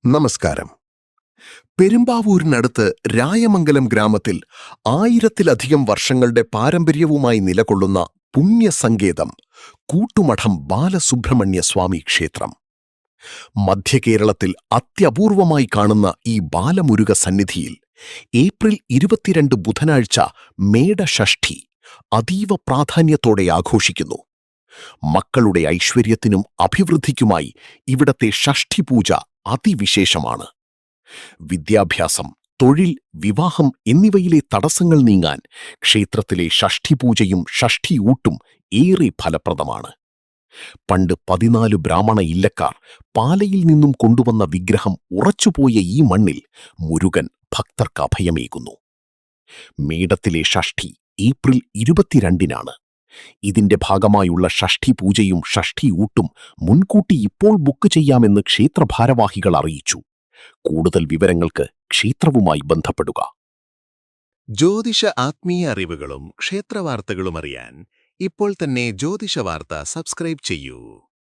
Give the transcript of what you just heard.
നമസ്കാരം. പെരുമ്പാവൂരിനടുത്ത് രായമംഗലം ഗ്രാമത്തിൽ 1000-ലധികം വർഷങ്ങളുടെ പാരമ്പര്യവുമായി നിലകൊള്ളുന്ന പുണ്യസങ്കേതം കൂട്ടുമഠം ബാലസുബ്രഹ്മണ്യ സ്വാമി ക്ഷേത്രം. മധ്യകേരളത്തിൽ അത്യപൂർവമായി കാണുന്ന ഈ ബാലമുരുക സന്നിധിയിൽ ഏപ്രിൽ 22 ബുധനാഴ്ച മേടഷഷ്ഠി അതീവ പ്രാധാന്യത്തോടെ ആഘോഷിക്കുന്നു. മക്കളുടെ ഐശ്വര്യത്തിനും അഭിവൃദ്ധിക്കുമായി ഇവിടത്തെ ഷഷ്ഠിപൂജ അതിവിശേഷമാണ്. വിദ്യാഭ്യാസം, തൊഴിൽ, വിവാഹം എന്നിവയിലെ തടസ്സങ്ങൾ നീങ്ങാൻ ക്ഷേത്രത്തിലെ ഷഷ്ഠിപൂജയും ഷഷ്ഠിയൂട്ടും ഏറെ ഫലപ്രദമാണ്. പണ്ട് 14 ബ്രാഹ്മണ ഇല്ലക്കാർ പാലയിൽ നിന്നും കൊണ്ടുവന്ന വിഗ്രഹം ഉറച്ചുപോയ ഈ മണ്ണിൽ മുരുകൻ ഭക്തർക്ക് അഭയമേകുന്നു. മേടത്തിലെ ഷഷ്ഠി ഏപ്രിൽ 22-നാണ്. ഇതിന്റെ ഭാഗമായുള്ള ഷഷ്ഠിപൂജയും ഷഷ്ഠിയൂട്ടും മുൻകൂട്ടി ഇപ്പോൾ ബുക്ക് ചെയ്യാമെന്ന് ക്ഷേത്രഭാരവാഹികൾ അറിയിച്ചു. കൂടുതൽ വിവരങ്ങൾക്ക് ക്ഷേത്രവുമായി ബന്ധപ്പെടുക. ജ്യോതിഷ ആത്മീയ അറിവുകളും ക്ഷേത്രവാർത്തകളും അറിയാൻ ഇപ്പോൾ തന്നെ ജ്യോതിഷ വാർത്ത സബ്സ്ക്രൈബ് ചെയ്യൂ.